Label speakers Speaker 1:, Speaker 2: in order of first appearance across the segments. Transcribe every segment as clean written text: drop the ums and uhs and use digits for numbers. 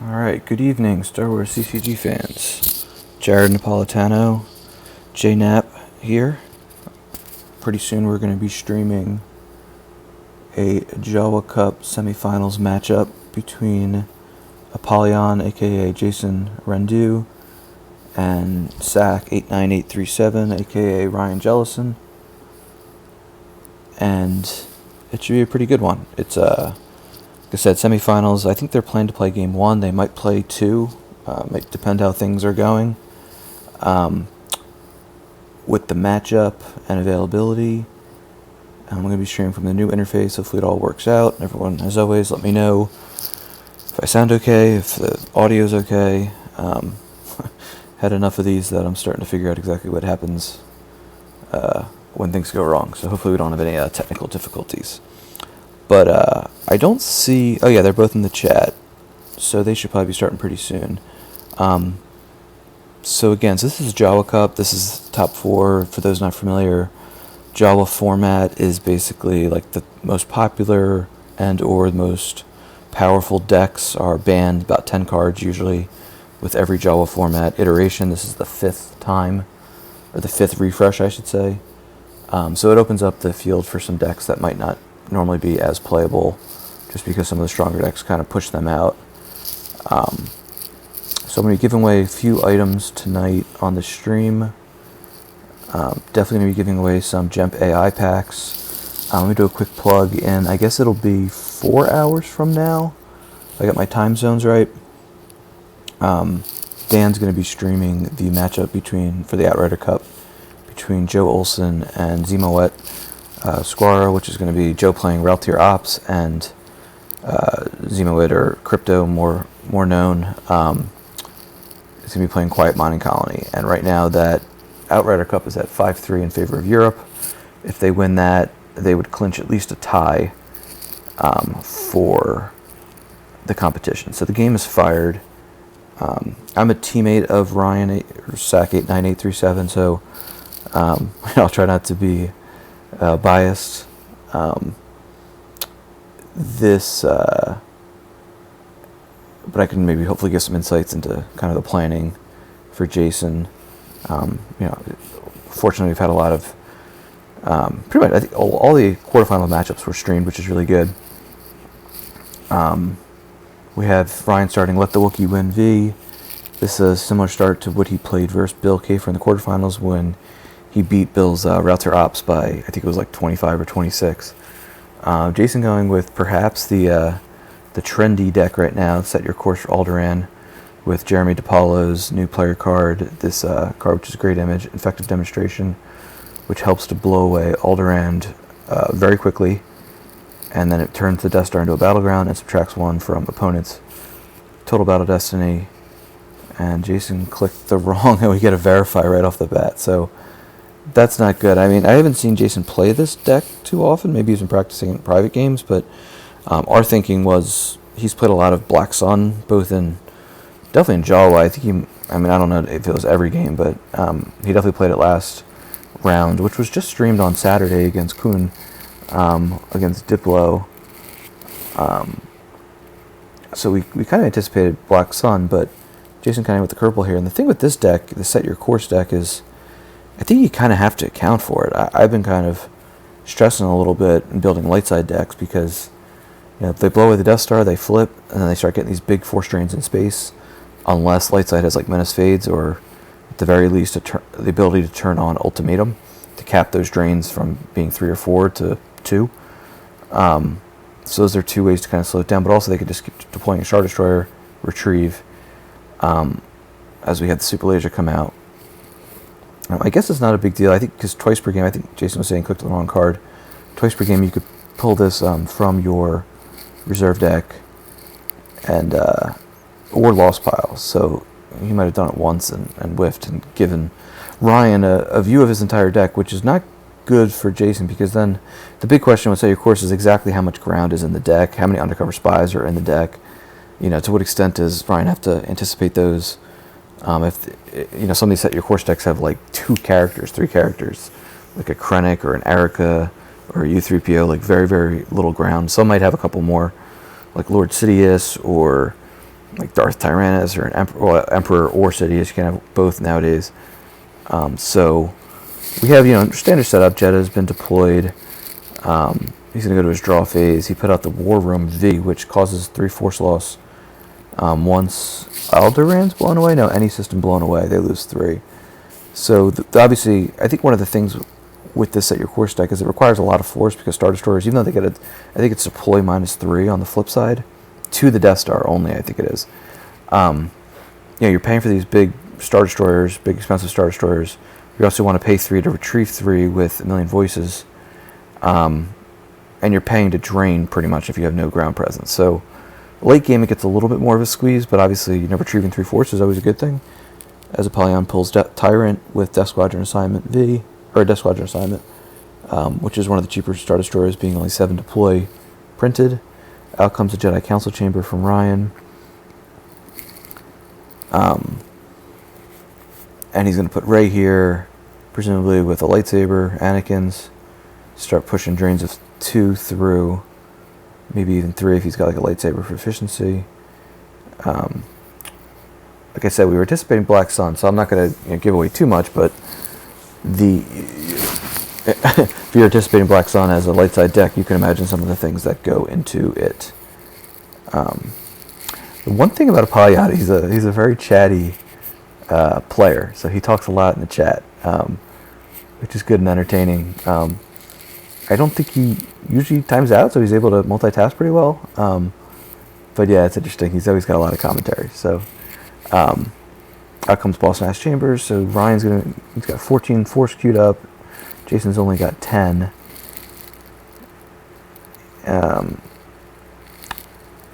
Speaker 1: Alright, good evening, Star Wars CCG fans. Jared Napolitano, JNap here. Pretty soon we're going to be streaming a Jawa Cup Semifinals matchup between Apollyon, aka Jason Riendeau, and SYCFA89837, aka Ryan Jellison. And it should be a pretty good one. It's like I said, semifinals. I think they're planning to play game 1. They might play 2. Might depend how things are going. With the matchup and availability, I'm going to be streaming from the new interface. Hopefully it all works out. Everyone, as always, let me know if I sound okay, if the audio's okay. Had enough of these that I'm starting to figure out exactly what happens when things go wrong. So hopefully we don't have any technical difficulties. But I don't see... Oh yeah, they're both in the chat. So they should probably be starting pretty soon. So again, this is Jawa Cup. This is top 4. For those not familiar, Jawa format is basically like the most popular and or the most powerful decks are banned, about 10 cards usually, with every Jawa format iteration. This is the 5th time, or the 5th refresh, I should say. So it opens up the field for some decks that might not normally be as playable, just because some of the stronger decks kind of push them out. So I'm going to be giving away a few items tonight on the stream. Definitely going to be giving away some Gemp AI packs. Let me do a quick plug in. I guess it'll be 4 hours from now. I got my time zones right. Dan's going to be streaming the matchup for the Outrider Cup between Joe Olsen and Zemoet Squara, which is going to be Joe playing Reltier Ops and Zemoet, or Crypto more known, is going to be playing Quiet Mining Colony. And right now that Outrider Cup is at 5-3 in favor of Europe. If they win that, they would clinch at least a tie for the competition. So the game is fired. I'm a teammate of Ryan, or SYCFA89837, so I'll try not to be biased. But I can maybe hopefully get some insights into kind of the planning for Jason. Fortunately, we've had a lot of pretty much, I think all the quarterfinal matchups were streamed, which is really good. We have Ryan starting Let The Wookiee Win V. This is a similar start to what he played versus Bill Kafer in the quarterfinals when he beat Bill's Reltier Ops by, I think it was like 25 or 26. Jason going with perhaps the trendy deck right now, Set Your Course For Alderaan, with Jeremy DePaulo's new player card. This card, which is a great image, Effective Demonstration, which helps to blow away Alderaan very quickly, and then it turns the Death Star into a battleground and subtracts 1 from opponents' total battle destiny. And Jason clicked the wrong, and we get a verify right off the bat. So that's not good. I mean, I haven't seen Jason play this deck too often. Maybe he's been practicing in private games, but our thinking was he's played a lot of Black Sun, definitely in Jawa. I don't know if it was every game, but he definitely played it last round, which was just streamed on Saturday against Kuhn, against Diplo. So we kind of anticipated Black Sun, but Jason kind of with the curveball here. And the thing with this deck, the Set Your Course deck, is I think you kind of have to account for it. I've been kind of stressing a little bit in building light side decks because if they blow away the Death Star, they flip, and then they start getting these big force drains in space, unless light side has like Menace Fades, or at the very least the ability to turn on Ultimatum to cap those drains from being 3 or 4 to 2. So those are 2 ways to kind of slow it down, but also they could just keep deploying a Star Destroyer, retrieve, as we had the Super Laser come out. I guess it's not a big deal. I think because twice per game, I think Jason was saying clicked the wrong card. Twice per game, you could pull this from your reserve deck and or lost piles. So he might have done it once and whiffed and given Ryan a view of his entire deck, which is not good for Jason, because then the big question with Set Your Course is exactly how much ground is in the deck, how many undercover spies are in the deck. To what extent does Ryan have to anticipate those? If some of these Set Your Course decks have like 2 characters, 3 characters, like a Krennic or an Erica or a U3PO, like very, very little ground. Some might have a couple more, like Lord Sidious or like Darth Tyrannus or an Emperor or Sidious. You can have both nowadays. So we have, standard setup. Jeddah has been deployed. He's going to go to his draw phase. He put out the War Room V, which causes 3 force loss. Once Alderaan's blown away, no, any system blown away, they lose 3. So obviously, I think one of the things with this Set Your Course deck is it requires a lot of force because Star Destroyers, even though they get I think it's deploy -3 on the flip side to the Death Star only. I think it is. You're paying for these big Star Destroyers, big expensive Star Destroyers. You also want to pay 3 to retrieve 3 with A Million Voices, and you're paying to drain pretty much if you have no ground presence. So late game it gets a little bit more of a squeeze, but obviously retrieving 3 force is always a good thing. As Apollyon pulls Tyrant with Death Squadron Assignment V, or Death Squadron Assignment, which is one of the cheaper Star Destroyers, being only 7 deploy printed. Out comes the Jedi Council Chamber from Ryan. And he's going to put Rey here, presumably with a lightsaber, Anakin's. Start pushing drains of 2 through, maybe even 3 if he's got like a lightsaber for efficiency. Like I said, we were anticipating Black Sun, so I'm not going to give away too much, but if you're anticipating Black Sun as a light side deck, you can imagine some of the things that go into it. The one thing about Apollyon, he's a very chatty player, so he talks a lot in the chat, which is good and entertaining. I don't think he usually times out, so he's able to multitask pretty well. But yeah, it's interesting. He's always got a lot of commentary. So out comes Ball Smash Chambers. So he's got 14 force queued up. Jason's only got 10.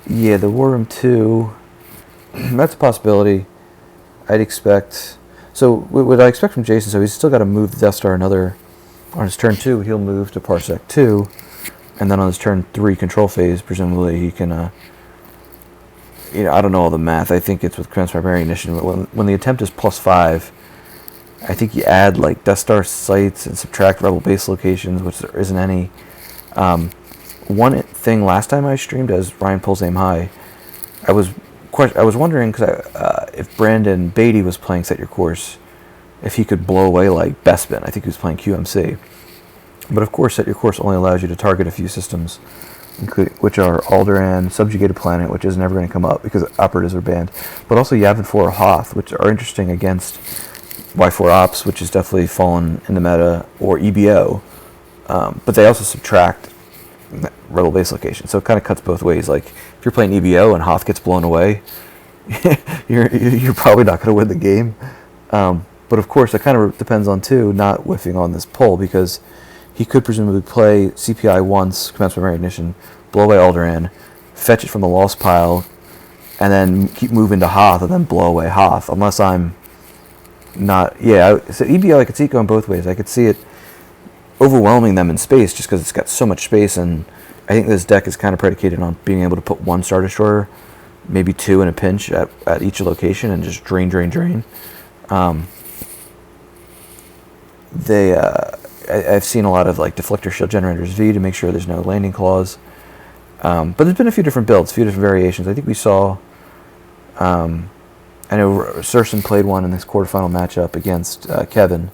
Speaker 1: Yeah, the War Room 2, that's a possibility. I'd expect. So what I expect from Jason, so he's still got to move the Death Star another. On his turn 2, he'll move to Parsec 2, and then on his turn 3 control phase, presumably he can, I don't know all the math. I think it's with Command Primary Ignition. When the attempt is +5, I think you add like Death Star sites and subtract Rebel base locations, which there isn't any. One thing last time I streamed, as Ryan pulls aim high, I was wondering because if Brandon Beatty was playing Set Your Course, if he could blow away like Bespin. I think he was playing QMC. But of course, Set Your Course only allows you to target a few systems, which are Alderaan, Subjugated Planet, which is never going to come up because operatives are banned, but also Yavin 4 Hoth, which are interesting against Y4 Ops, which is definitely fallen in the meta, or EBO. But they also subtract Rebel base location, so it kind of cuts both ways. Like if you're playing EBO and Hoth gets blown away, you're probably not going to win the game. But of course, it kind of depends on not whiffing on this pull, because he could presumably play CPI once, Command Primary Ignition, blow away Alderaan, fetch it from the lost pile, and then keep moving to Hoth, and then blow away Hoth. Unless I'm not, so EBO I could see it going both ways. I could see it overwhelming them in space just because it's got so much space, and I think this deck is kind of predicated on being able to put 1 Star Destroyer, maybe 2 in a pinch at each location, and just drain. I've seen a lot of like Deflector Shield Generators V to make sure there's no landing clause. But there's been a few different builds, a few different variations. I think we saw, I know Surson played one in this quarterfinal matchup against Kevin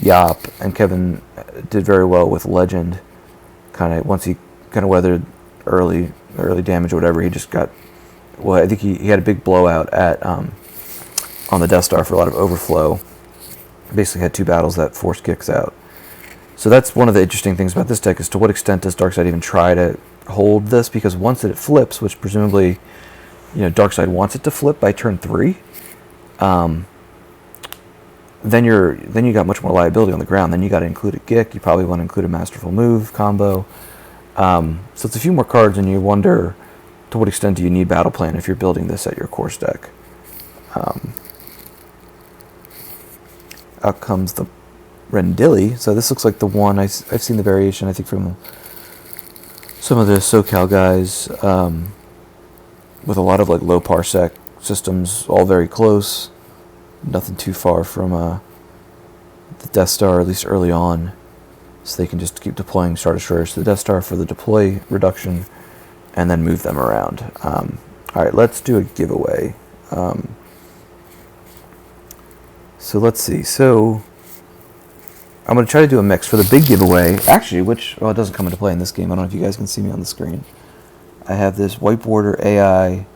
Speaker 1: Yop, and Kevin did very well with Legend. Once he kind of weathered early damage or whatever, he just got, I think he had a big blowout at on the Death Star for a lot of overflow. Basically had 2 battles that force kicks out. So that's one of the interesting things about this deck, is to what extent does Darkseid even try to hold this, because once it flips, which presumably Darkseid wants it to flip by turn 3, then you got much more liability on the ground. Then you got to include a Gick. You probably want to include a Masterful Move combo. So it's a few more cards, and you wonder to what extent do you need Battle Plan if you're building this at your course deck. Out comes the Riendeau. So this looks like the one I've seen the variation, I think, from some of the SoCal guys, with a lot of like low parsec systems, all very close, nothing too far from the Death Star, at least early on, so they can just keep deploying Star Destroyers to the Death Star for the deploy reduction, and then move them around. All right, let's do a giveaway. So let's see. So I'm going to try to do a mix for the big giveaway. Actually, it doesn't come into play in this game. I don't know if you guys can see me on the screen. I have this white border AI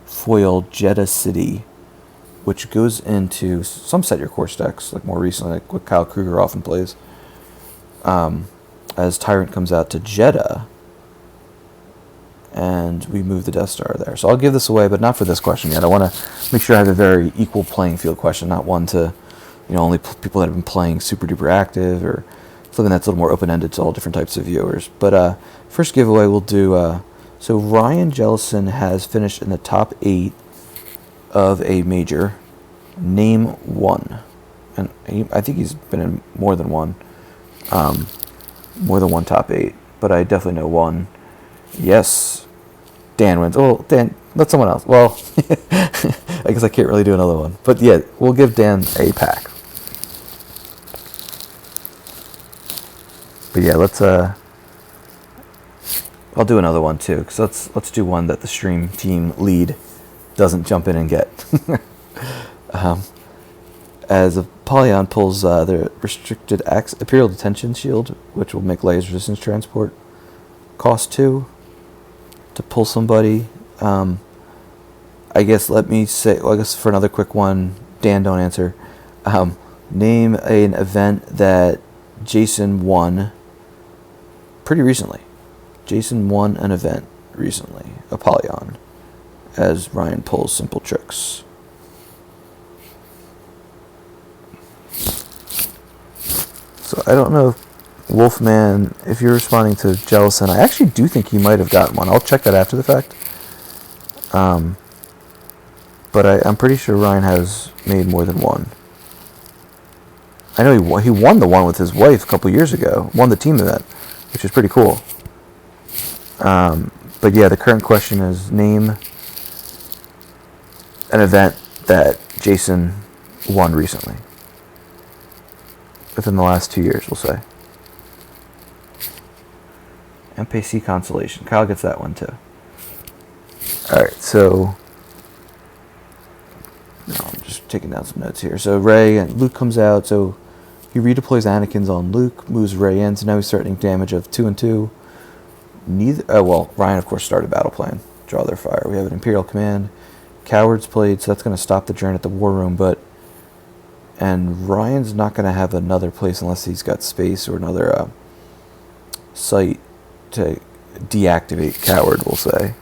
Speaker 1: foil Jeddah City, which goes into some Set Your Course decks, like more recently, like what Kyle Kruger often plays. As Tyrant comes out to Jeddah, and we move the Death Star there. So I'll give this away, but not for this question yet. I want to make sure I have a very equal playing field question, not one to, only people that have been playing super duper active, or something that's a little more open-ended to all different types of viewers. But first giveaway we'll do, so Ryan Jellison has finished in the top 8 of a major. Name one. And I think he's been in more than one top 8, but I definitely know one. Yes, Dan wins. Oh, Dan, let someone else. Well, I guess I can't really do another one. But yeah, we'll give Dan a pack. But yeah, I'll do another one too, because let's do one that the stream team lead doesn't jump in and get. As Apollyon pulls the restricted Imperial Detention Shield, which will make Leia's Resistance Transport cost 2 to pull somebody. I guess let me say, I guess for another quick one, Dan, don't answer. Name an event that Jason won pretty recently. Jason won an event recently, Apollyon, as Ryan pulls Simple Tricks. So I don't know, Wolfman, if you're responding to Jellison, I actually do think he might have gotten one. I'll check that after the fact. But I'm pretty sure Ryan has made more than one. I know he won the one with his wife a couple years ago. Won the team event, which is pretty cool. But yeah, the current question is name an event that Jason won recently. Within the last 2 years, we'll say. MPC Constellation. Kyle gets that one too. Alright, so I'm just taking down some notes here. So Rey and Luke comes out, so he redeploys Anakin's on Luke, moves Rey in, so now he's threatening damage of 2 and 2. Ryan of course started battle plan. Draw their fire. We have an Imperial Command. Cowards played, so that's going to stop the Journey at the War Room, and Ryan's not going to have another place unless he's got space or another site to deactivate Coward, we'll say.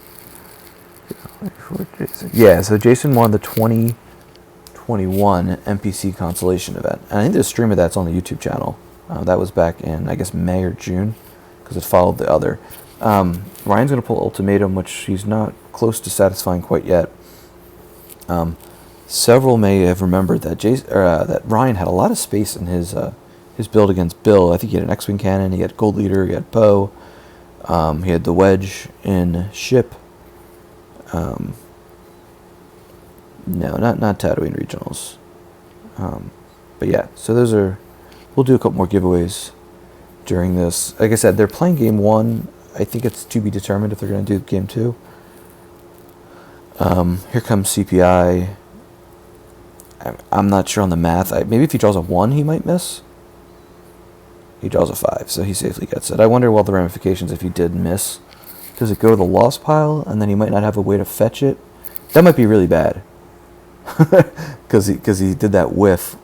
Speaker 1: Yeah, so Jason won the 2021 NPC Constellation event. And I think the stream of that's on the YouTube channel. That was back in, I guess, May or June, because it followed the other. Ryan's going to pull Ultimatum, which he's not close to satisfying quite yet. Several may have remembered that that Ryan had a lot of space in his build against Bill. I think he had an X-Wing cannon, he had Gold Leader, he had Poe, he had the Wedge in ship. No, not Tatooine regionals. But yeah, so we'll do a couple more giveaways during this. Like I said, they're playing game 1. I think it's to be determined if they're going to do game 2. Here comes CPI. I'm not sure on the math. Maybe if he draws a 1, he might miss. He draws a 5, so he safely gets it. I wonder what the ramifications if he did miss. Does it go to the loss pile, and then he might not have a way to fetch it? That might be really bad. Because he did that whiff,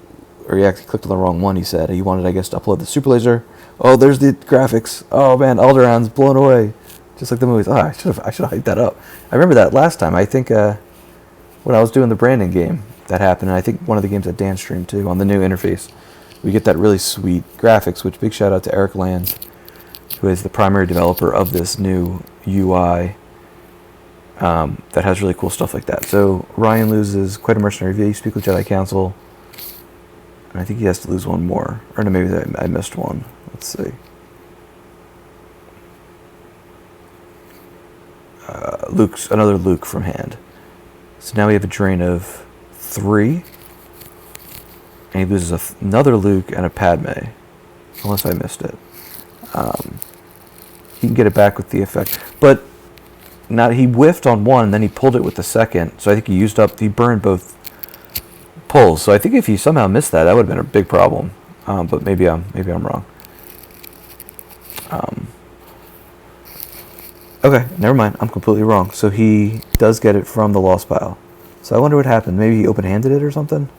Speaker 1: or he actually clicked on the wrong one, he said. He wanted, I guess, to upload the Super Laser. Oh, there's the graphics. Oh, man, Alderaan's blown away. Just like the movies. Oh, I should have hyped that up. I remember that last time. I think when I was doing the branding game, that happened. And I think one of the games that Dan streamed, too, on the new interface. We get that really sweet graphics, which big shout out to Eric Land, who is the primary developer of this new UI that has really cool stuff like that. So Ryan loses quite a mercenary V, speak with Jedi Council, and I think he has to lose one more. Or no, maybe I missed one. Let's see. Another Luke from hand. So now we have a drain of 3. And he loses another Luke and a Padme. Unless I missed it. He can get it back with the effect. But he whiffed on one, and then he pulled it with the second. So I think he burned both pulls. So I think if he somehow missed that, that would have been a big problem. But maybe I'm wrong. Okay, never mind. I'm completely wrong. So he does get it from the lost pile. So I wonder what happened. Maybe he open-handed it or something?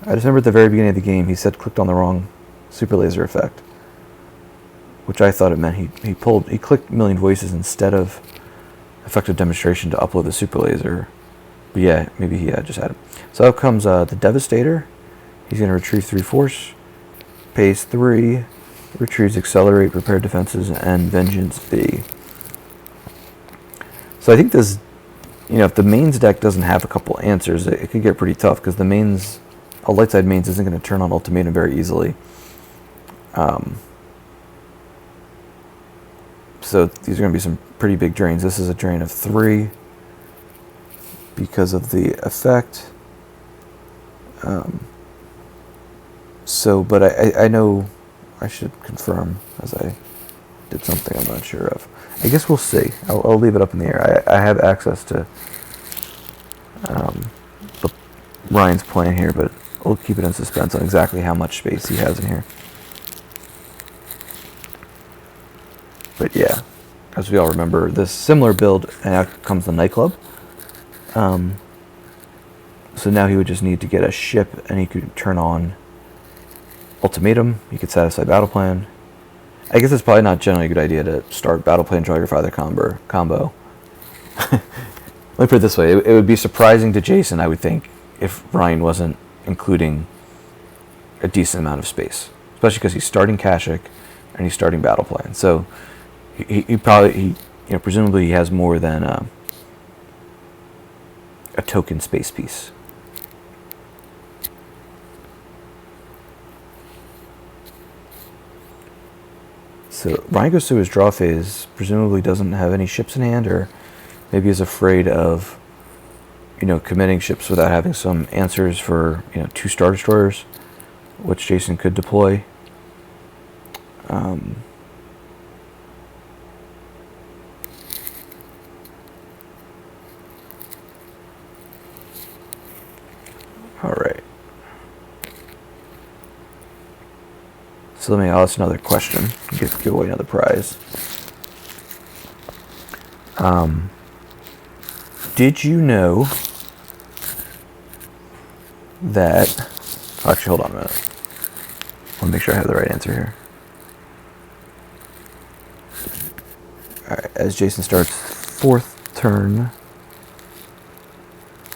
Speaker 1: I just remember at the very beginning of the game, he said clicked on the wrong super laser effect, which I thought it meant he clicked Million Voices instead of effective demonstration to upload the super laser. But yeah, maybe he just had it. So out comes the Devastator. He's going to retrieve 3 force, pays 3, retrieves Accelerate, Repair Defenses, and Vengeance B. So I think this, if the mains deck doesn't have a couple answers, it could get pretty tough, because the mains, a light side mains isn't going to turn on Ultimatum very easily. So these are going to be some pretty big drains. This is a drain of 3 because of the effect. But I know I should confirm as I did something I'm not sure of. I guess we'll see. I'll leave it up in the air. I have access to Ryan's plan here, but we'll keep it in suspense on exactly how much space he has in here. But yeah, as we all remember, this similar build, and out comes the nightclub. So now he would just need to get a ship, and he could turn on Ultimatum. He could satisfy Battle Plan. I guess it's probably not generally a good idea to start Battle Plan, draw your father combo. Let me put it this way. It would be surprising to Jason, I would think, if Ryan wasn't including a decent amount of space. Especially because he's starting Kashyyyk and he's starting Battle Plan. So he probably, presumably he has more than a token space piece. So Ryan goes through his draw phase, presumably doesn't have any ships in hand, or maybe is afraid of, committing ships without having some answers for, 2 Star Destroyers, which Jason could deploy. All right. So let me ask another question. Give away another prize. Did you know that... Actually, hold on a minute. I want to make sure I have the right answer here. Alright, as Jason starts 4th turn...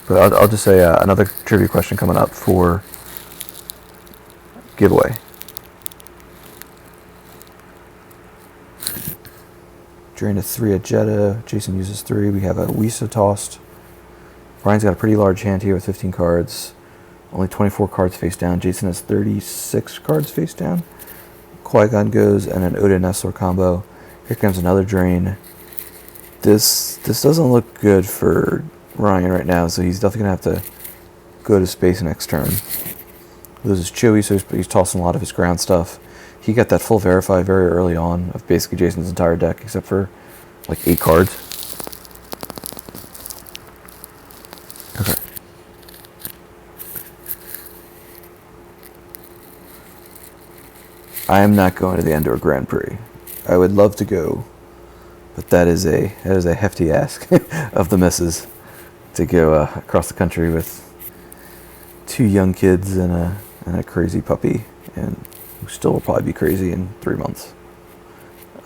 Speaker 1: But I'll just say another trivia question coming up for giveaway. Drain to 3 at Jeddah. Jason uses 3. We have a Wisa tossed. Ryan's got a pretty large hand here with 15 cards. Only 24 cards face down. Jason has 36 cards face down. Qui-Gon goes and an Oda Nestler combo. Here comes another drain. This doesn't look good for Ryan right now, so he's definitely going to have to go to space next turn. Loses Chewie, so he's tossing a lot of his ground stuff. He got that full verify very early on of basically Jason's entire deck, except for like 8 cards. Okay. I am not going to the Endor Grand Prix. I would love to go, but that is a hefty ask of the missus to go across the country with 2 young kids and a crazy puppy, and who still will probably be crazy in 3 months.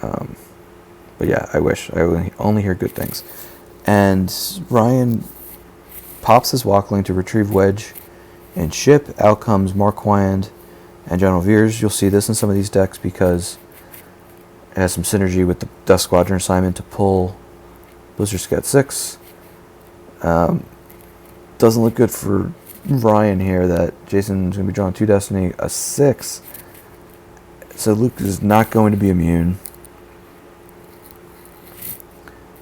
Speaker 1: But yeah, I wish. I only hear good things. And Ryan pops his Walkling to retrieve Wedge and ship. Out comes Marquand and General Veers. You'll see this in some of these decks because it has some synergy with the Death Squadron assignment to pull Blizzard Scat 6. Doesn't look good for Ryan here that Jason's going to be drawing 2 Destiny, a 6. So Luke is not going to be immune.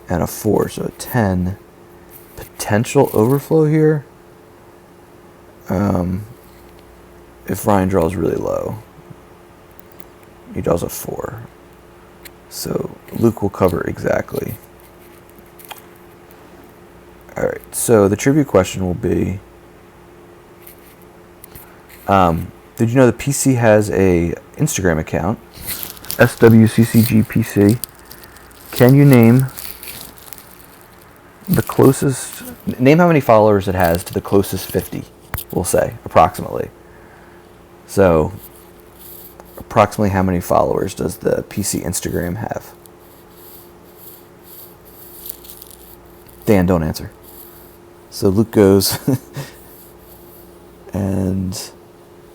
Speaker 1: And a 4, so a 10. Potential overflow here. If Ryan draws really low. He draws a 4. So Luke will cover exactly. Alright, so the trivia question will be, did you know the PC has a Instagram account? SWCCG PC. Can you name how many followers it has to the closest 50, we'll say, approximately. So, approximately how many followers does the PC Instagram have? Dan, don't answer. So Luke goes, and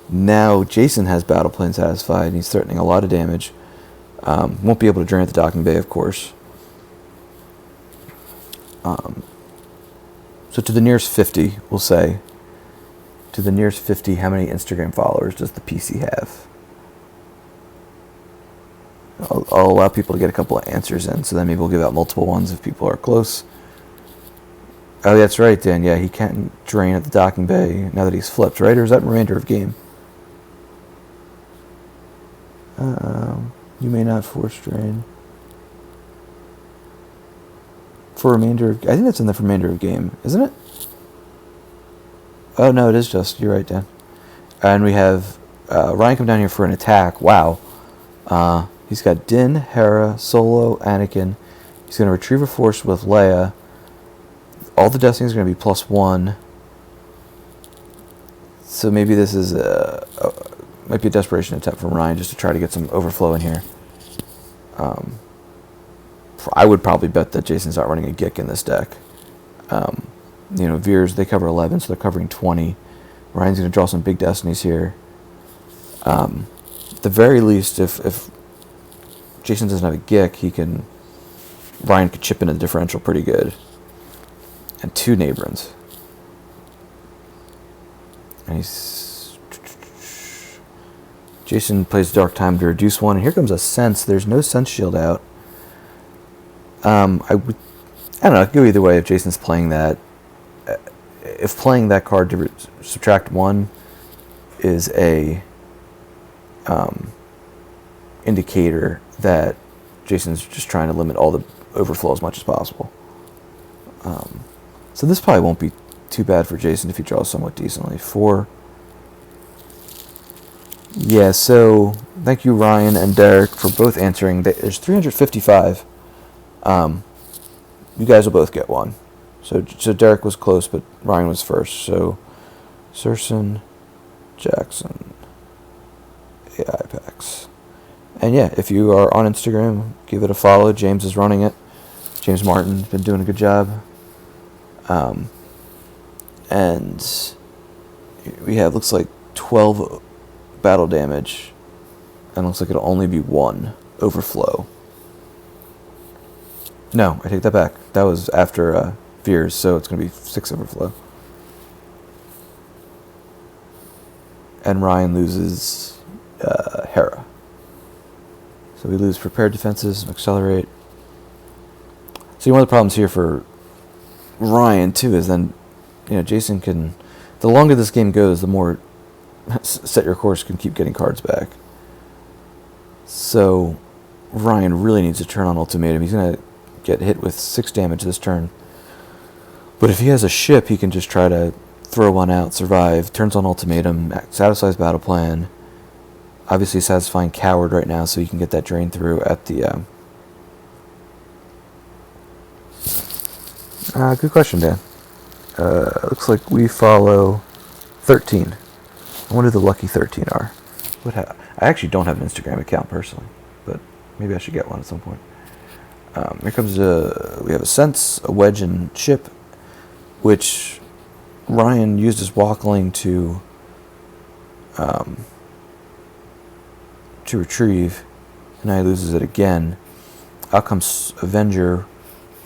Speaker 1: now Jason has battle plan satisfied, and he's threatening a lot of damage. Won't be able to drain at the docking bay, of course. So to the nearest 50, we'll say, to the nearest 50, how many Instagram followers does the PC have? I'll allow people to get a couple of answers in, so then maybe we'll give out multiple ones if people are close. Oh, that's right, Dan. Yeah, he can't drain at the docking bay now that he's flipped, right? Or is that remainder of game? You may not force drain. For remainder of... I think that's in the remainder of game, isn't it? Oh, no, it is just... You're right, Dan. And we have Ryan come down here for an attack. Wow. He's got Din, Hera, Solo, Anakin. He's going to retrieve a force with Leia. All the Destiny is going to be +1. So maybe this is might be a desperation attempt from Ryan just to try to get some overflow in here. I would probably bet that Jason's not running a Gick in this deck. Veers, they cover 11, so they're covering 20. Ryan's going to draw some big Destinies here. At the very least, if Jason doesn't have a Gick, Ryan could chip into the differential pretty good. And 2 Nabrins. And Jason plays Dark Time to reduce 1, and here comes a Sense. There's no Sense shield out. I don't know, it could go either way if Jason's playing that. If playing that card to subtract 1 is a indicator that Jason's just trying to limit all the overflow as much as possible. So this probably won't be too bad for Jason if he draws somewhat decently. 4. Yeah, so thank you, Ryan and Derek, for both answering. There's 355. You guys will both get 1. So Derek was close, but Ryan was first. So Serson, Jackson, AI packs. And yeah, if you are on Instagram, give it a follow. James is running it. James Martin's been doing a good job. And we have, looks like 12 battle damage, and looks like it'll only be 1 overflow. No, I take that back. That was after Veers, so it's going to be 6 overflow. And Ryan loses Hera. So we lose prepared defenses, accelerate. So one of the problems here for Ryan too is then, Jason can, the longer this game goes, the more Set Your Course can keep getting cards back. So Ryan really needs to turn on Ultimatum. He's going to get hit with 6 damage this turn. But if he has a ship, he can just try to throw one out, survive, turns on Ultimatum, satisfies Battle Plan. Obviously satisfying Coward right now, so he can get that drain through at the... good question, Dan. Looks like we follow 13. I wonder who the lucky 13 are. I actually don't have an Instagram account personally, but maybe I should get one at some point. Here comes we have a Sense, a Wedge, and Chip, which Ryan used his Walkling to retrieve, and now he loses it again. Out comes Avenger,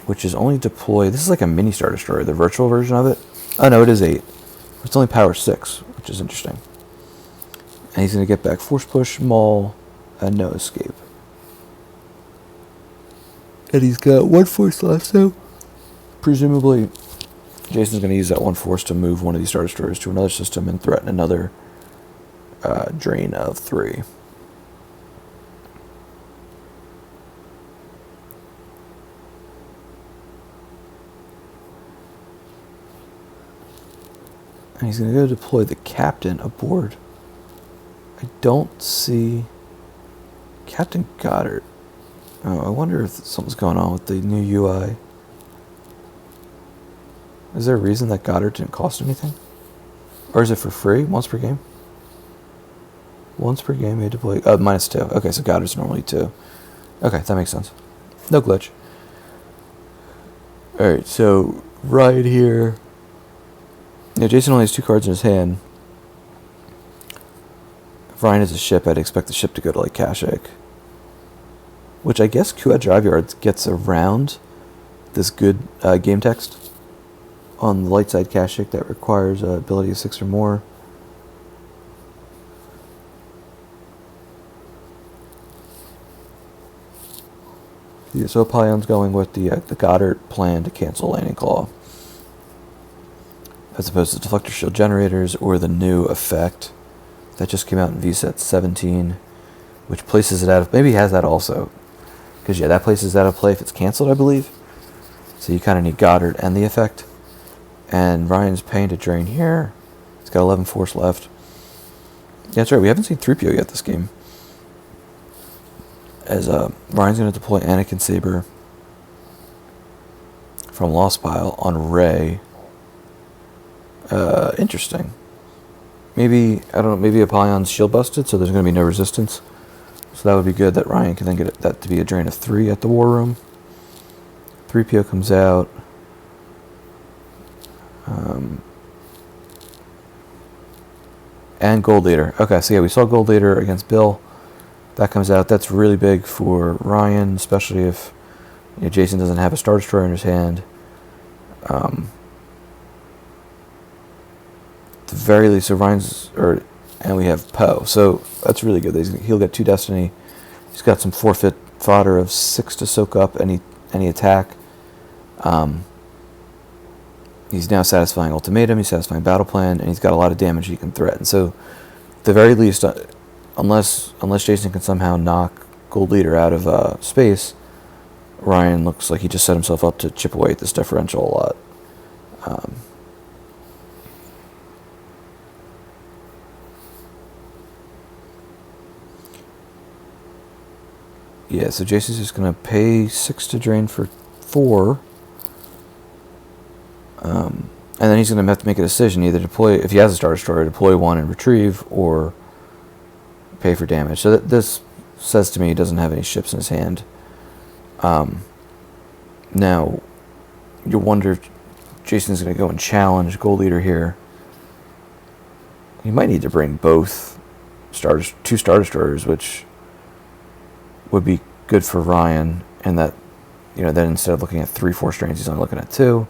Speaker 1: which is only deployed. This is like a mini Star Destroyer, the virtual version of it. Oh no, it is 8. It's only power 6, which is interesting. And he's going to get back Force Push, Maul, and no escape. And he's got 1 force left, so presumably Jason's going to use that 1 force to move one of these Star Destroyers to another system and threaten another drain of 3. And he's going to go deploy the captain aboard. I don't see Captain Goddard. Oh, I wonder if something's going on with the new UI. Is there a reason that Goddard didn't cost anything? Or is it for free? Once per game? Once per game, you deploy. -2. Okay, so Goddard's normally 2. Okay, that makes sense. No glitch. Alright, so right here. Yeah, Jason only has 2 cards in his hand. If Ryan has a ship, I'd expect the ship to go to like Kashyyyk. Which I guess Kuat Drive Yards gets around this good game text on the light side Kashyyyk that requires ability of 6 or more. Yeah, so Apollyon's going with the Goddard plan to cancel Landing Claw, as opposed to Deflector Shield Generators or the new effect that just came out in VSET 17, which places it out of... Maybe he has that also. Because, yeah, that places it out of play if it's canceled, I believe. So you kind of need Goddard and the effect. And Ryan's paying to drain here. He's got 11 force left. Yeah, that's right. We haven't seen 3PO yet this game. As Ryan's going to deploy Anakin Saber from Lost Pile on Rey. Interesting. Maybe, I don't know, maybe Apollyon's shield busted, so there's going to be no resistance. So that would be good that Ryan can then get that to be a drain of 3 at the War Room. 3PO comes out. And Gold Leader. Okay, so yeah, we saw Gold Leader against Bill. That comes out. That's really big for Ryan, especially if Jason doesn't have a Star Destroyer in his hand. At the very least, so and we have Poe. So that's really good. He'll get 2 Destiny. He's got some forfeit fodder of 6 to soak up any attack. He's now satisfying Ultimatum, he's satisfying Battle Plan, and he's got a lot of damage he can threaten. So, at the very least, unless Jason can somehow knock Gold Leader out of space, Ryan looks like he just set himself up to chip away at this differential a lot. Yeah, so Jason's just going to pay 6 to drain for 4. And then he's going to have to make a decision, either deploy, if he has a Star Destroyer, deploy 1 and retrieve, or pay for damage. So this says to me he doesn't have any ships in his hand. Now, you'll wonder if Jason's going to go and challenge Gold Leader here. He might need to bring both 2 Star Destroyers, which would be good for Ryan, and that, then instead of looking at 3 force drains, he's only looking at 2.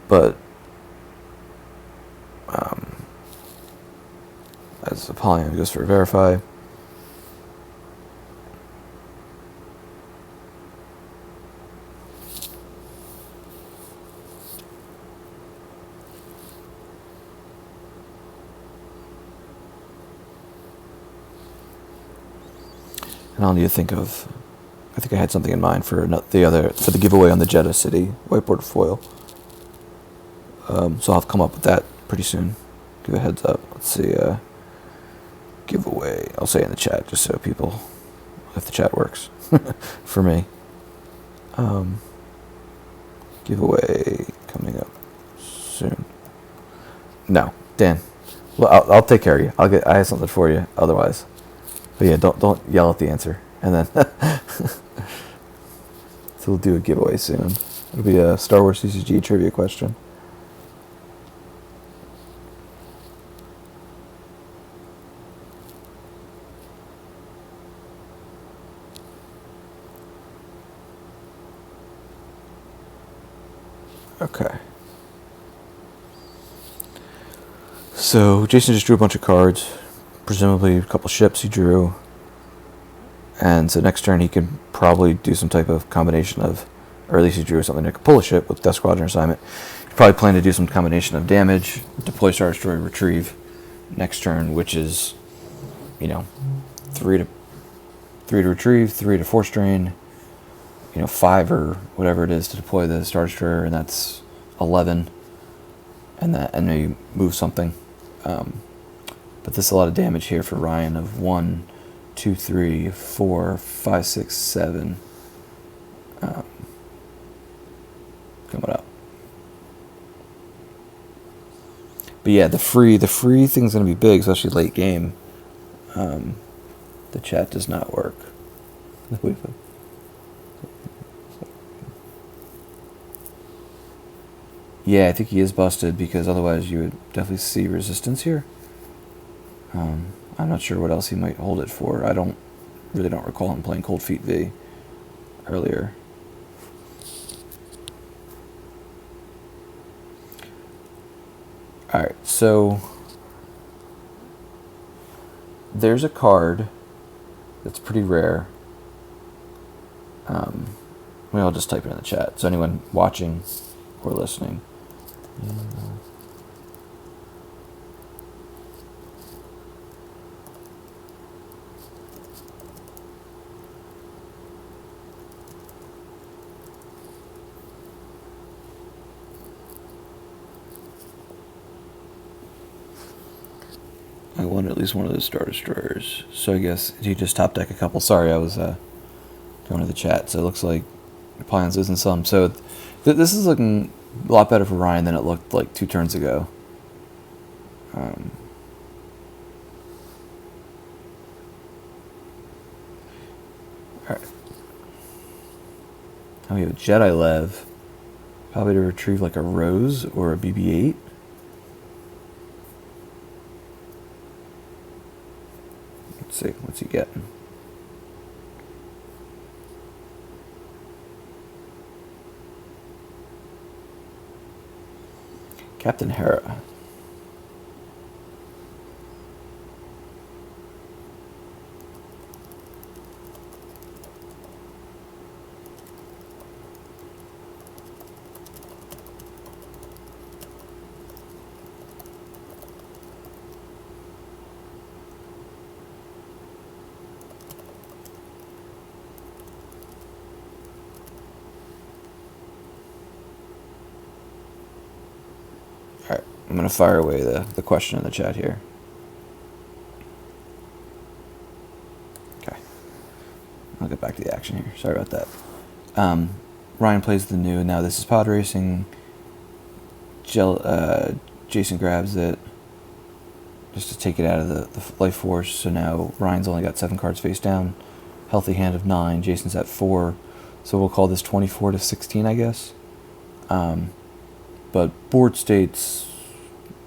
Speaker 1: But as Apollyon goes for Verify. And I'll need to think of... I think I had something in mind for the giveaway on the Jeddah City whiteboard foil. So I'll have to come up with that pretty soon. Give a heads up. Let's see. Giveaway. I'll say it in the chat just so people, if the chat works for me. Giveaway coming up soon. No, Dan. Well, I'll take care of you. I have something for you. Otherwise, but yeah, don't yell at the answer. And then, so we'll do a giveaway soon. It'll be a Star Wars CCG trivia question. Okay. So Jason just drew a bunch of cards, presumably a couple ships he drew. And so next turn he can probably do some type of combination of, or at least he drew something that could pull a ship with Death Squadron assignment. He probably plan to do some combination of damage, deploy Star Destroyer, retrieve next turn, which is, 3 to retrieve, 3 to force drain, 5 or whatever it is to deploy the Star Destroyer, and that's 11. and then you move something. But this is a lot of damage here for Ryan of 1, 2, 3, 4, 5, 6, 7. Coming up. But yeah, the free thing's gonna be big, especially late game. The chat does not work. Yeah, I think he is busted because otherwise you would definitely see resistance here. I'm not sure what else he might hold it for. I don't recall him playing Cold Feet V earlier. Alright, so there's a card that's pretty rare. I'll just type it in the chat. So anyone watching or listening. I won at least one of those Star Destroyers. So I guess, did he just top deck a couple? Sorry, I was going to the chat. So it looks like Apollyon's losing some. So this is looking a lot better for Ryan than it looked like 2 turns ago. Alright. Now we have a JediLev. Probably to retrieve like a Rose or a BB-8. Let's see, what's he getting? Captain Hera. Alright, I'm going to fire away the question in the chat here. Okay. I'll get back to the action here. Sorry about that. Ryan plays the new. Now this is pod racing. Jason grabs it just to take it out of the life force. So now Ryan's only got 7 cards face down. Healthy hand of 9. Jason's at 4. So we'll call this 24 to 16, I guess. But board state's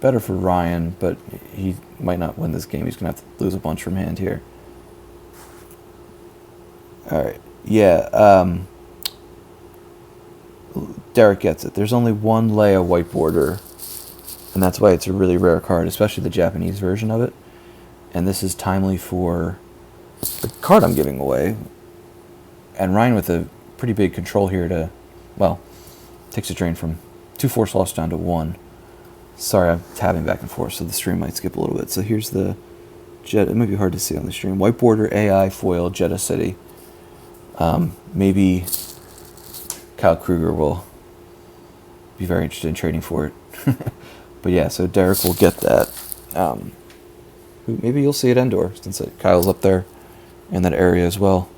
Speaker 1: better for Ryan, but he might not win this game. He's going to have to lose a bunch from hand here. Alright, yeah, Derek gets it. There's only one Leia white border, and that's why it's a really rare card, especially the Japanese version of it. And this is timely for the card I'm giving away. And Ryan with a pretty big control here to, well, takes a drain from 2 force loss down to 1. Sorry, I'm tabbing back and forth, so the stream might skip a little bit. So here's the Jet. It might be hard to see on the stream. White border, AI, foil, Jeddah City. Maybe Kyle Kruger will be very interested in trading for it. But yeah, so Derek will get that. Maybe you'll see it Endor, since Kyle's up there in that area as well.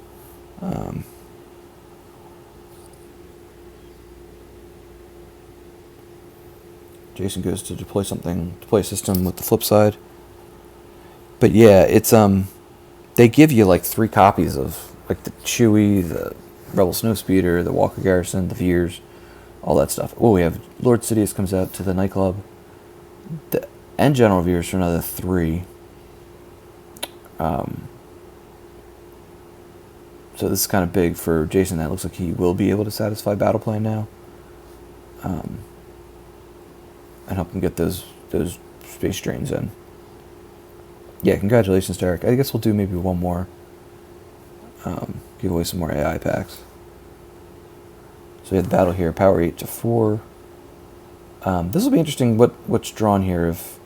Speaker 1: Jason goes to deploy a system with the flip side. But yeah, it's they give you like 3 copies of like the Chewie, the Rebel Snowspeeder, the Walker Garrison, the Veers, all that stuff. Oh, we have Lord Sidious comes out to the nightclub, and General Veers for another 3. So this is kind of big for Jason. That looks like he will be able to satisfy battle plan now. And help him get those space drains in. Yeah, congratulations, Derek. I guess we'll do maybe one more. Give away some more AI packs. So we have the battle here, power 8 to 4. This will be interesting. What's drawn here? If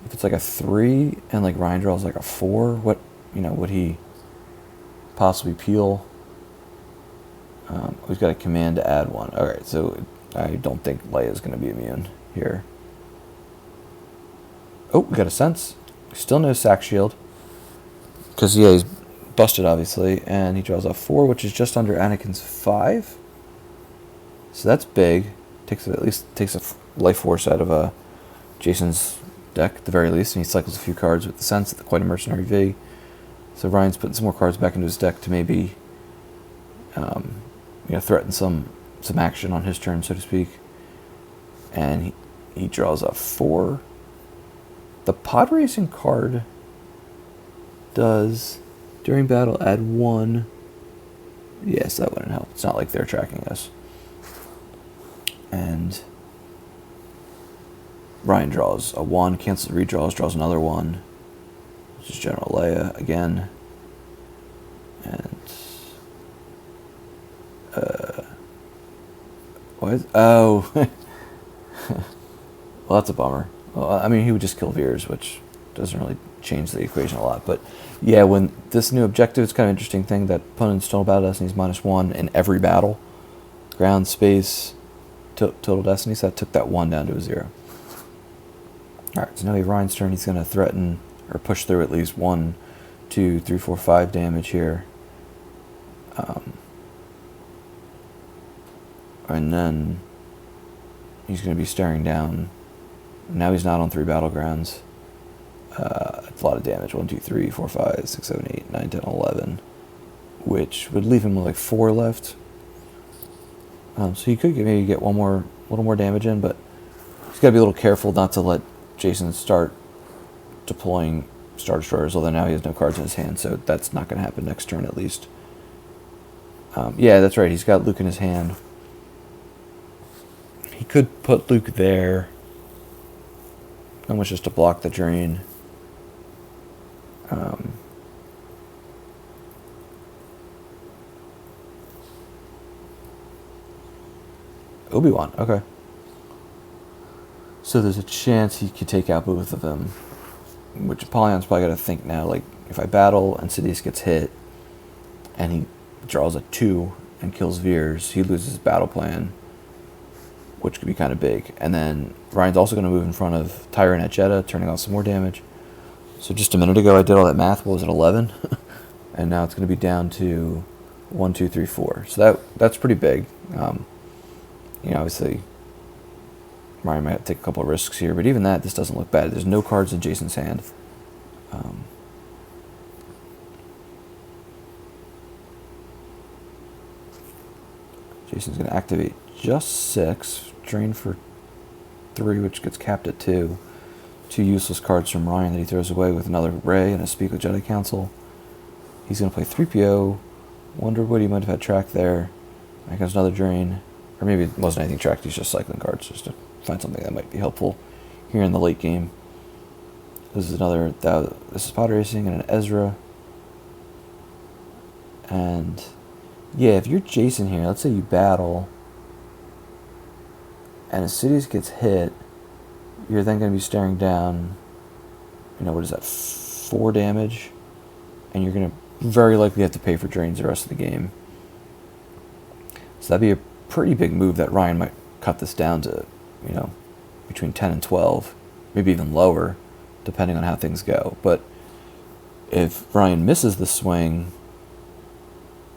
Speaker 1: it's like a 3 and like Ryan draws like a 4, what would he possibly peel? We've got a command to add 1. All right, so I don't think Leia's going to be immune here. Oh, we got a sense. Still no sack shield. Because, yeah, he's busted, obviously. And he draws a 4, which is just under Anakin's 5. So that's big. At least takes a life force out of Jason's deck, at the very least. And he cycles a few cards with the sense at quite a mercenary V. So Ryan's putting some more cards back into his deck to maybe threaten some action on his turn, so to speak. And he draws a 4. The pod racing card does, during battle, add 1. Yes, that wouldn't help. It's not like they're tracking us. And Ryan draws a 1, cancels redraws, draws another 1, which is General Leia again. And well, that's a bummer. Well, I mean, he would just kill Veers, which doesn't really change the equation a lot. But yeah, when this new objective, it's kind of an interesting thing that opponents total battle destiny is -1 in every battle. Ground, space, total destiny, so that took that 1 down to a 0. Alright, so now we have Ryan's turn. He's going to threaten or push through at least 1, 2, 3, 4, 5 damage here. And then he's going to be staring down. Now he's not on 3 battlegrounds. It's a lot of damage. 1, 2, 3, 4, 5, 6, 7, 8, 9, 10, 11. Which would leave him with like 4 left. So he could maybe get a little more damage in, but he's got to be a little careful not to let Jason start deploying Star Destroyers, although now he has no cards in his hand, so that's not going to happen next turn at least. Yeah, that's right. He's got Luke in his hand. He could put Luke there, almost just to block the drain. Obi-Wan, okay. So there's a chance he could take out both of them, which Apollyon's probably got to think now, like, if I battle and Sidious gets hit, and he draws a 2 and kills Veers, he loses his battle plan, which could be kind of big. And then Ryan's also going to move in front of Tyrant at Jeddah, turning out some more damage. So just a minute ago I did all that math. What was it, 11? And now it's going to be down to 1, 2, 3, 4. So that's pretty big. Obviously Ryan might have to take a couple of risks here, but even that, this doesn't look bad. There's no cards in Jason's hand. Jason's going to activate just 6, drain for 3, which gets capped at 2. 2 useless cards from Ryan that he throws away with another Ray and a Speak with Jedi Council. He's going to play 3PO. Wondered what he might have had tracked there. I guess another drain. Or maybe it wasn't anything tracked, he's just cycling cards just to find something that might be helpful here in the late game. This is pod racing and an Ezra. And yeah, if you're Jason here, let's say you battle and as Sidious gets hit, you're then going to be staring down, what is that, 4 damage? And you're going to very likely have to pay for drains the rest of the game. So that'd be a pretty big move that Ryan might cut this down to, between 10 and 12, maybe even lower, depending on how things go. But if Ryan misses the swing,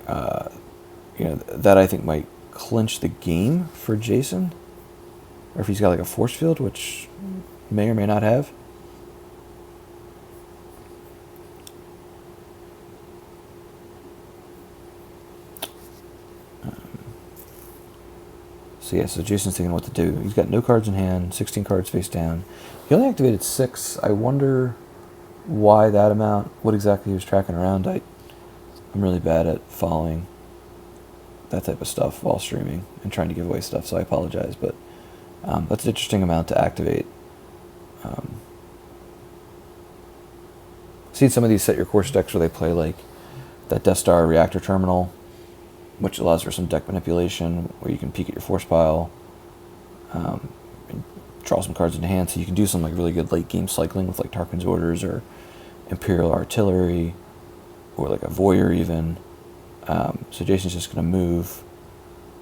Speaker 1: that I think might clinch the game for Jason. Or if he's got like a force field, which may or may not have. So Jason's thinking what to do. He's got no cards in hand, 16 cards face down. He only activated 6. I wonder why that amount, what exactly he was tracking around. I'm really bad at following that type of stuff while streaming and trying to give away stuff, so I apologize. But that's an interesting amount to activate. Seen some of these Set Your Course decks where they play like that Death Star reactor terminal, which allows for some deck manipulation where you can peek at your force pile, and draw some cards into hand, so you can do some like really good late game cycling with like Tarkin's Orders or Imperial Artillery or like a Voyeur even. So Jason's just going to move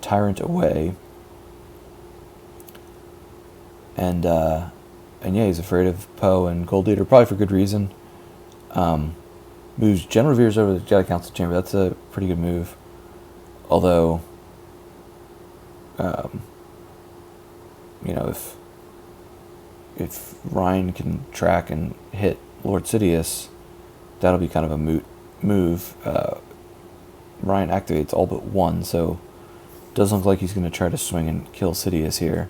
Speaker 1: Tyrant away, and And yeah, he's afraid of Poe and Gold Leader, probably for good reason. Moves General Veers over to the Jedi Council Chamber. That's a pretty good move. Although, you know, if Ryan can track and hit Lord Sidious, that'll be kind of a moot move. Ryan activates all but one, so it doesn't look like he's going to try to swing and kill Sidious here.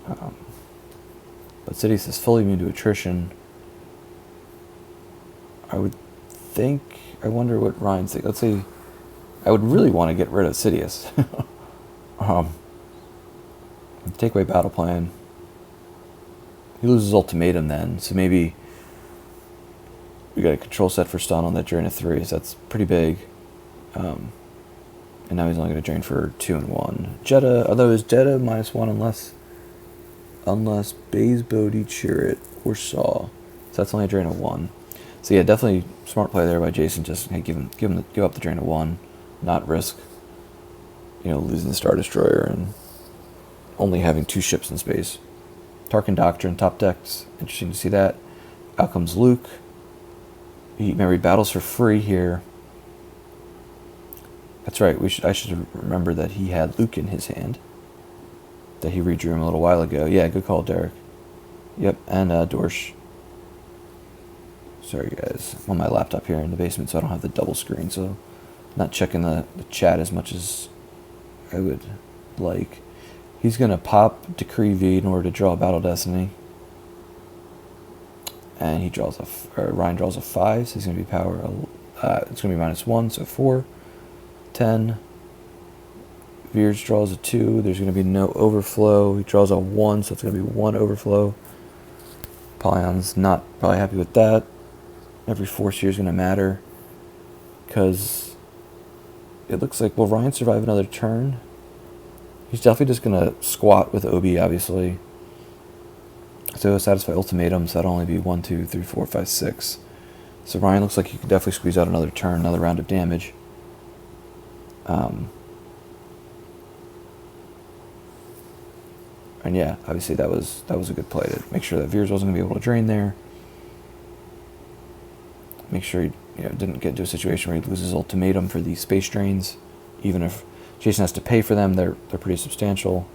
Speaker 1: But Sidious is fully immune to attrition. I wonder what Ryan's thinking. Let's say, I would really want to get rid of Sidious. Take away battle plan. He loses ultimatum then, so maybe we got a control set for stun on that drain of 3, so that's pretty big. And now he's only going to drain for 2 and 1. Jeddah, although is Jeddah -1 unless Baze, Bodhi, Chirrut, or Saw. So that's only a drain of 1. So yeah, definitely smart play there by Jason. Just hey, give up the drain of 1, not risk, losing the Star Destroyer and only having 2 ships in space. Tarkin Doctrine, top decks. Interesting to see that. Out comes Luke. He battles for free here. That's right. I should remember that he had Luke in his hand. That he redrew him a little while ago. Yeah, good call, Derek. Yep, and Dorsch. Sorry, guys. I'm on my laptop here in the basement, so I don't have the double screen, so I'm not checking the chat as much as I would like. He's going to pop Decree V in order to draw Battle Destiny. And he draws Ryan draws a 5, so he's going to be power. It's going to be -1, so 4, 10. Veers draws a 2. There's going to be no overflow. He draws a 1, so it's going to be 1 overflow. Apollyon's not probably happy with that. Every force here is going to matter, because it looks like, will Ryan survive another turn? He's definitely just going to squat with OB, obviously. So satisfy ultimatums, that'll only be 1, 2, 3, 4, 5, 6. So Ryan looks like he could definitely squeeze out another turn, another round of damage. And yeah, obviously that was a good play to make sure that Veers wasn't going to be able to drain there. Make sure he didn't get into a situation where he loses ultimatum for these space drains. Even if Jason has to pay for them, they're pretty substantial.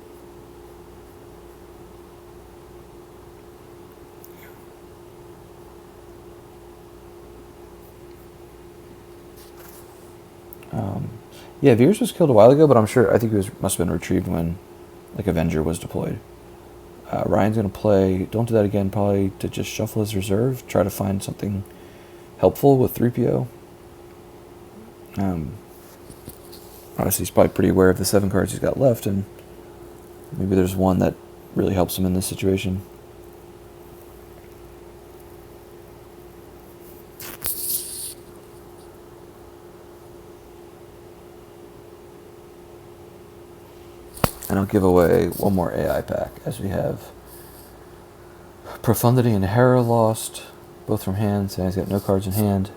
Speaker 1: Yeah, Veers was killed a while ago, but I think he must have been retrieved when Avenger was deployed. Ryan's going to play, don't do that again, probably to just shuffle his reserve, try to find something helpful with 3PO. Honestly, he's probably pretty aware of the 7 cards he's got left, and maybe there's one that really helps him in this situation. And I'll give away one more AI pack, as we have Profundity and Hera lost, both from hand, so he's got no cards in hand.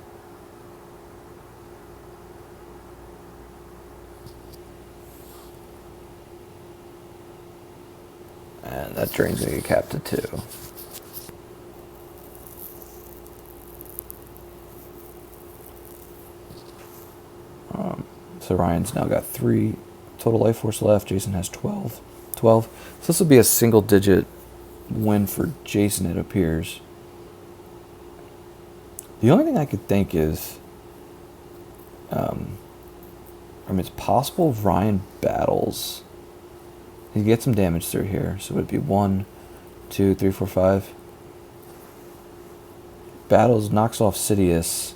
Speaker 1: And that drain's going to get capped to 2. So Ryan's now got 3 total life force left. Jason has 12. So this will be a single-digit win for Jason, it appears. The only thing I could think is, it's possible Ryan battles. He gets some damage through here, so it would be 1, 2, 3, 4, 5. Battles, knocks off Sidious.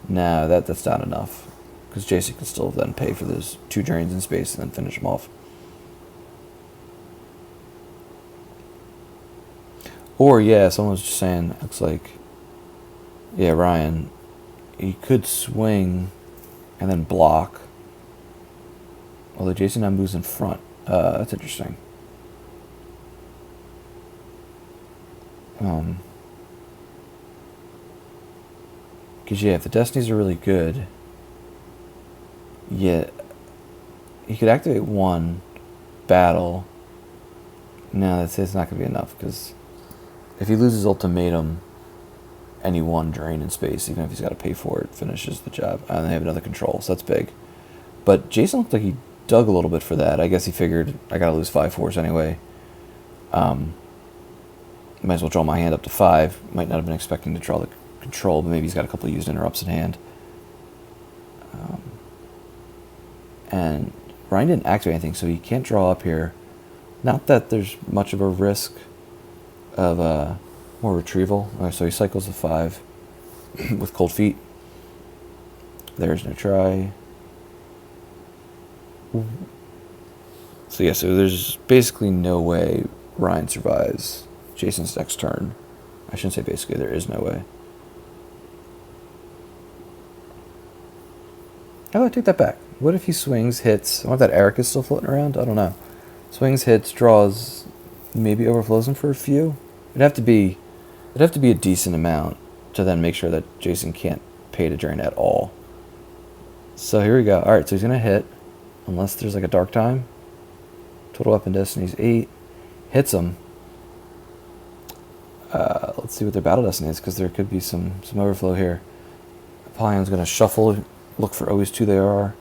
Speaker 1: Nah, that's not enough, because Jason can still then pay for those 2 drains in space and then finish them off. Or yeah, someone was just saying, looks like, yeah, Ryan, he could swing and then block. Although Jason now moves in front. That's interesting. Because yeah, if the Destinies are really good, yeah, he could activate 1, battle, No, it's not going to be enough, because if he loses Ultimatum and he won Drain in space, even if he's got to pay for it, finishes the job. And they have another control, so that's big. But Jason looked like he dug a little bit for that. I guess he figured, I got to lose 5 force anyway. Might as well draw my hand up to 5. Might not have been expecting to draw the control, but maybe he's got a couple of used interrupts in hand. And Ryan didn't activate anything, so he can't draw up here. Not that there's much of a risk of more retrieval. So he cycles a 5 with cold feet. There's no try. So yeah, so there's basically no way Ryan survives Jason's next turn. I shouldn't say basically, there is no way. Oh, I take that back. What if he swings, hits? I wonder if that Eric is still floating around. I don't know. Swings, hits, draws, maybe overflows him for a few. It'd have to be a decent amount to then make sure that Jason can't pay to drain at all. So here we go. All right, so he's gonna hit, unless there's like a dark time. Total weapon destiny's 8. Hits him. Let's see what their battle destiny is, because there could be some overflow here. Apollyon's gonna shuffle, look for always 2 there are.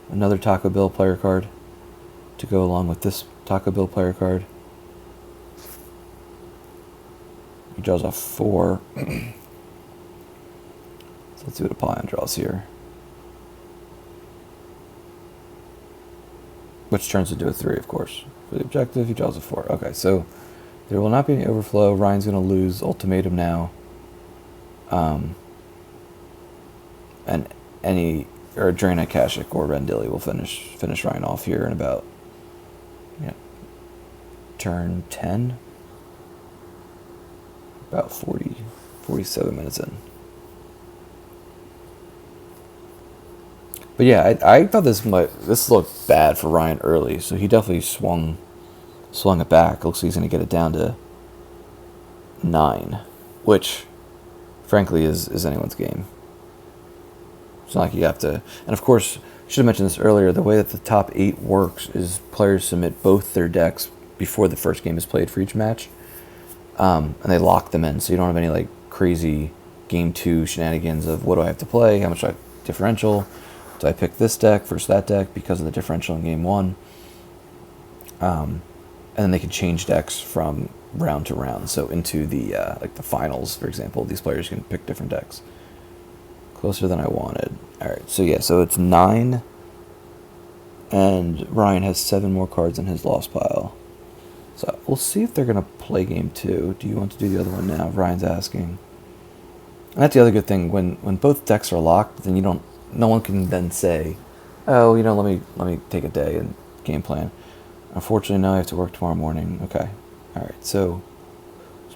Speaker 1: Another Taco Bill player card to go along with this Taco Bill player card. He draws a 4. So let's see what Apollyon draws here. Which turns into a 3, of course. For the objective, he draws a 4. Okay, so there will not be any overflow. Ryan's going to lose Ultimatum now. And Drain Akashic or Riendeau will finish Ryan off here in about turn 10. About 47 minutes in. But yeah, I thought this looked bad for Ryan early, so he definitely swung it back. Looks like he's going to get it down to 9, which, frankly, is anyone's game. It's not like you have to. And of course, I should have mentioned this earlier. The way that the top 8 works is players submit both their decks before the first game is played for each match, and they lock them in, so you don't have any like crazy game 2 shenanigans of what do I have to play, how much do I differential. Do I pick this deck versus that deck because of the differential in game 1? And then they can change decks from round to round. So into the like the finals, for example, these players can pick different decks. Closer than I wanted. All right, so yeah, so it's 9, and Ryan has 7 more cards in his lost pile. So we'll see if they're gonna play game 2. Do you want to do the other one now? Ryan's asking. And that's the other good thing. When both decks are locked, then no one can then say, oh, let me take a day and game plan. Unfortunately, now I have to work tomorrow morning. Okay. All right. So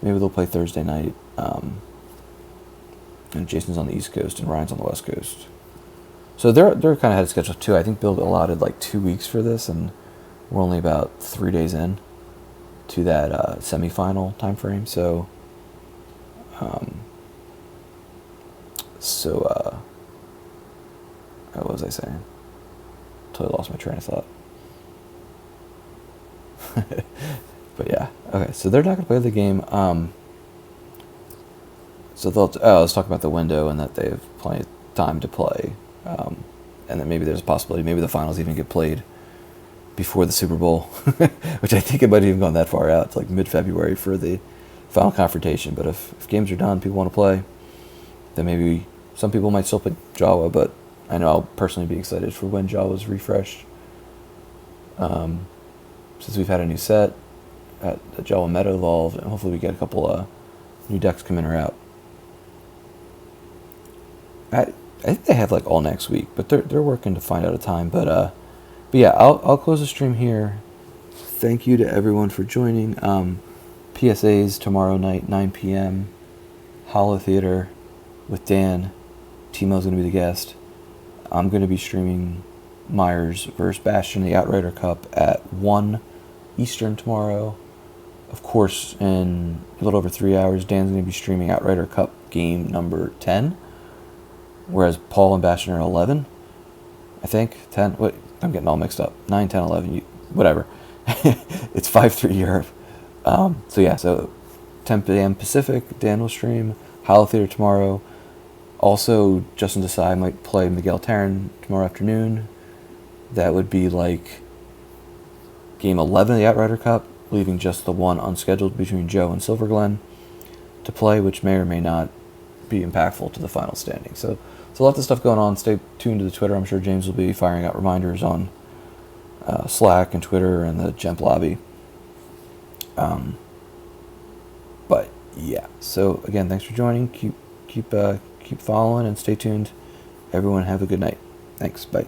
Speaker 1: maybe they'll play Thursday night. And Jason's on the East Coast and Ryan's on the West Coast. So they're kind of ahead of schedule too. I think Bill allotted like 2 weeks for this, and we're only about 3 days in to that semifinal time frame. So, what was I saying? Totally lost my train of thought. But yeah, okay. So they're not going to play the game. So let's talk about the window and that they have plenty of time to play, and then maybe there's a possibility maybe the finals even get played before the Super Bowl, which I think it might have even gone that far out to like mid-February for the final confrontation. But if games are done, people want to play, then maybe some people might still play Jawa, but I know I'll personally be excited for when Jawa's refreshed. Since we've had a new set at the Jawa Meta Evolved, and hopefully we get a couple new decks come in or out. I think they have like all next week, but they're working to find out a time. But yeah, I'll close the stream here. Thank you to everyone for joining. PSAs tomorrow night, 9 p.m. Hollow Theater with Dan. Timo's going to be the guest. I'm going to be streaming Myers versus Bastion, the Outrider Cup, at 1 Eastern tomorrow. Of course, in a little over 3 hours, Dan's going to be streaming Outrider Cup game number 10, whereas Paul and Bastion are 11, I think. 10, wait, I'm getting all mixed up. 9, 10, 11, whatever. It's 5-3 Europe. So 10 p.m. Pacific, Dan will stream. Hollow Theater tomorrow. Also, Justin Desai might play Miguel Taryn tomorrow afternoon. That would be like game 11 of the Outrider Cup, leaving just the one unscheduled between Joe and Silver Glen to play, which may or may not be impactful to the final standing. So a lot of stuff going on. Stay tuned to the Twitter. I'm sure James will be firing out reminders on Slack and Twitter and the Gemp lobby. But yeah. So again, thanks for joining. Keep following and stay tuned. Everyone have a good night. Thanks. Bye.